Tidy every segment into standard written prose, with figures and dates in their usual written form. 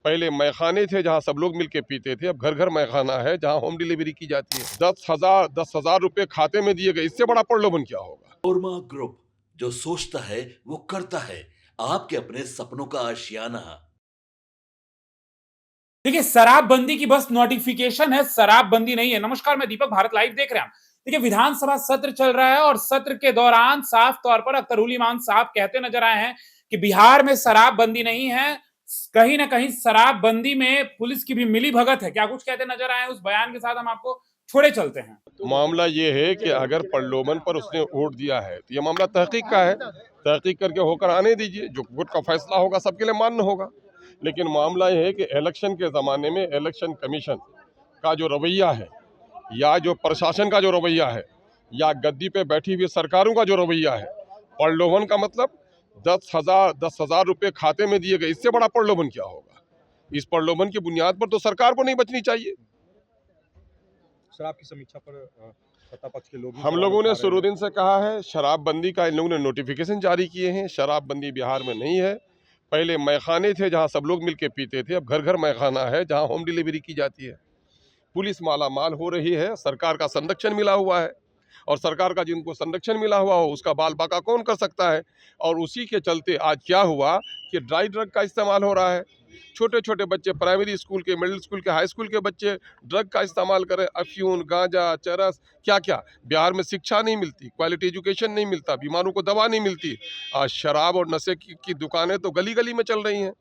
पहले मैखाने थे जहां सब लोग मिलके पीते थे, अब घर घर मैखाना है जहां होम डिलीवरी की जाती है। 10,000 रुपए खाते में दिए गए, इससे बड़ा प्रलोभन क्या होगा। पनोरमा ग्रुप, जो सोचता है वो करता है। आपके अपने सपनों का आशियाना। देखिए, शराबबंदी की बस नोटिफिकेशन है, शराबबंदी नहीं है। नमस्कार, मैं दीपक, भारत लाइव देख रहे हैं आप। देखिए, विधानसभा सत्र चल रहा है और सत्र के दौरान साफ तौर पर अख्तरुल इमान साहब कहते नजर आए हैं कि बिहार में शराबबंदी नहीं है, कहीं ना कहीं शराबबंदी में पुलिस की भी मिली भगत है। क्या कुछ कहते नजर आए हैं, उस बयान के साथ हम आपको छोड़े चलते हैं। मामला ये है कि अगर प्रलोभन पर उसने वोट दिया है तो ये मामला तहकीक का है। तहकीक करके होकर आने दीजिए, जो कोर्ट का फैसला होगा सबके लिए मान्य होगा। लेकिन मामला ये है कि इलेक्शन के ज़माने में इलेक्शन कमीशन का जो रवैया है, या जो प्रशासन का जो रवैया है, या गद्दी पे बैठी हुई सरकारों का जो रवैया है, प्रलोभन का मतलब 10,000 रुपए खाते में दिए गए, इससे बड़ा प्रलोभन क्या होगा। इस प्रलोभन की बुनियाद पर तो सरकार को नहीं बचनी चाहिए। शराब की समीक्षा पर सत्ता पक्ष के लोग भी हम सवाल लोगों उठा ने रहे शुरू हैं। दिन से कहा है, शराबबंदी का इन लोगों ने नोटिफिकेशन जारी किए हैं। शराबबंदी बिहार में नहीं है। पहले मैखाने थे जहां सब लोग मिलके पीते थे, अब घर घर मैखाना है जहां होम डिलीवरी की जाती है। पुलिस माला माल हो रही है, सरकार का संरक्षण मिला हुआ है, और सरकार का जिनको संरक्षण मिला हुआ हो उसका बाल बाका कौन कर सकता है। और उसी के चलते आज क्या हुआ कि ड्राई ड्रग का इस्तेमाल हो रहा है। छोटे छोटे बच्चे, प्राइमरी स्कूल के, मिडिल स्कूल के, हाई स्कूल के बच्चे ड्रग का इस्तेमाल करें, अफ्यून, गांजा, चरस, क्या क्या। बिहार में शिक्षा नहीं मिलती, क्वालिटी एजुकेशन नहीं मिलता, बीमारों को दवा नहीं मिलती। आज शराब और नशे की दुकानें तो गली गली में चल रही हैं।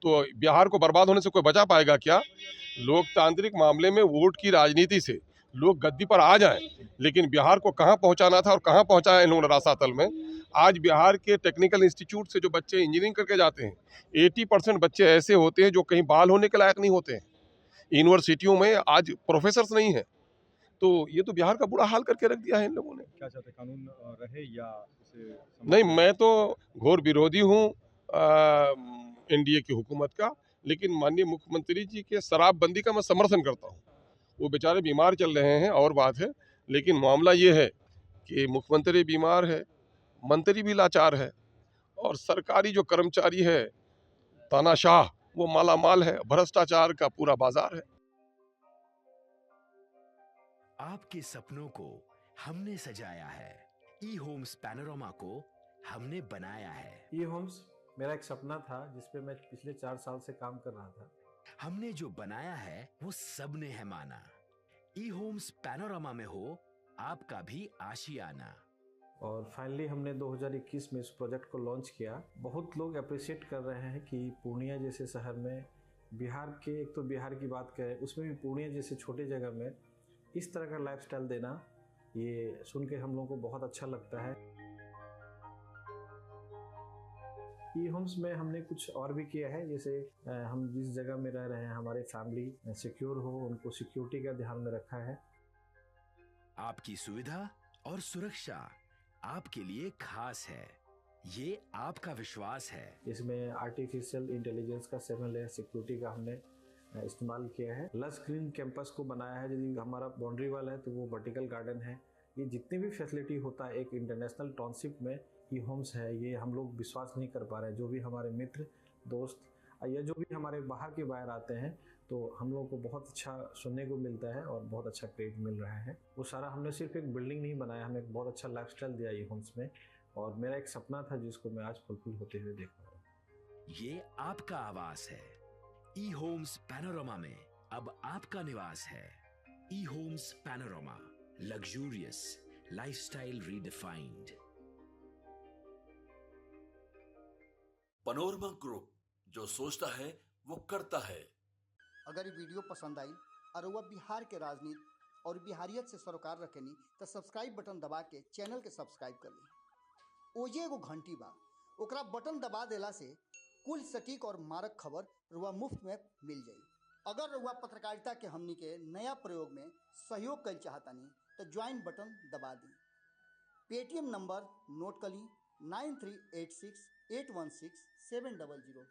तो बिहार को बर्बाद होने से कोई बचा पाएगा क्या। लोकतांत्रिक मामले में वोट की राजनीति से लोग गद्दी पर आ जाएं, लेकिन बिहार को कहां पहुंचाना था और कहां पहुंचाया इन लोगों ने रासातल में। आज बिहार के टेक्निकल इंस्टीट्यूट से जो बच्चे इंजीनियरिंग करके जाते हैं, 80% बच्चे ऐसे होते हैं जो कहीं बहाल होने के लायक नहीं होते हैं। यूनिवर्सिटियों में आज प्रोफेसर नहीं है। तो ये तो बिहार का बुरा हाल करके रख दिया है इन लोगों ने। क्या चाहते हैं, कानून रहे या इसे नहीं, समाप्त मैं तो घोर विरोधी हूँ एनडीए की हुकूमत का, लेकिन माननीय मुख्यमंत्री जी के शराबबंदी का मैं समर्थन करता हूँ। वो बेचारे बीमार चल रहे हैं और बात है, लेकिन मामला ये है कि मुख्यमंत्री बीमार है, मंत्री भी लाचार है, और सरकारी जो कर्मचारी है तानाशाह, वो माला माल है। भ्रष्टाचार का पूरा बाजार है। आपके सपनों को हमने सजाया है। ई होम्स पैनोरमा को हमने बनाया है। ई होम्स मेरा एक सपना था जिस पे मैं पिछले 4 साल से काम कर रहा था। हमने जो बनाया है वो सबने है माना। ई होम्स पैनोरमा में हो आपका भी आशियाना। और फाइनली हमने 2021 में इस प्रोजेक्ट को लॉन्च किया। बहुत लोग अप्रिशिएट कर रहे हैं कि पूर्णिया जैसे शहर में, बिहार के, एक तो बिहार की बात करें उसमें भी पूर्णिया जैसे छोटे जगह में इस तरह का लाइफस्टाइल देना, ये सुन के हम लोगों को बहुत अच्छा लगता है। ई होम्स में हमने कुछ और भी किया है, जैसे हम जिस जगह में रह रहे हैं हमारे फैमिली सिक्योर हो, उनको सिक्योरिटी का ध्यान में रखा है। आपकी सुविधा और सुरक्षा आपके लिए खास है, ये आपका विश्वास है। इसमें आर्टिफिशियल इंटेलिजेंस का 7 लेयर सिक्योरिटी का हमने इस्तेमाल किया है। लस ग्रीन कैंपस को बनाया है। यदि हमारा बाउंड्री वाल है तो वो वर्टिकल गार्डन है। ये जितनी भी फैसिलिटी होता है एक इंटरनेशनल टाउनशिप में, ई होम्स है, ये हम लोग विश्वास नहीं कर पा रहे हैं। जो भी हमारे मित्र, दोस्त या जो भी हमारे बाहर के बाहर आते हैं, तो हम लोगों को बहुत अच्छा सुनने को मिलता है और बहुत अच्छा क्रेडिट मिल रहा है। वो सारा हमने सिर्फ एक बिल्डिंग नहीं बनाया, हमें एक बहुत अच्छा लाइफस्टाइल दिया ई होम्स में, और मेरा एक सपना था जिसको मैं आज फुलफिल होते हुए देख रहा हूँ। ये आपका आवास है। ई होम्स पैनोरमा में अब आपका निवास है। E Homes Panorama, luxurious lifestyle redefined. Panorama group, जो सोचता है वो करता है। अगर ये वीडियो पसंद आई और वह बिहार के राजनीति और बिहारियत से सरोकार रखेनी तो सब्सक्राइब बटन दबा के चैनल के सब्सक्राइब कर ली। ओजे एगो घंटी बा, ओकरा बटन दबा देला से कुल सटीक और मारक खबर रुआ मुफ्त में मिल जाई। अगर रुआ पत्रकारिता के हमनी के नया प्रयोग में सहयोग कर चाहतानी तो ज्वाइन बटन दबा दी। पेटीएम नंबर नोट कर ली 9386816700।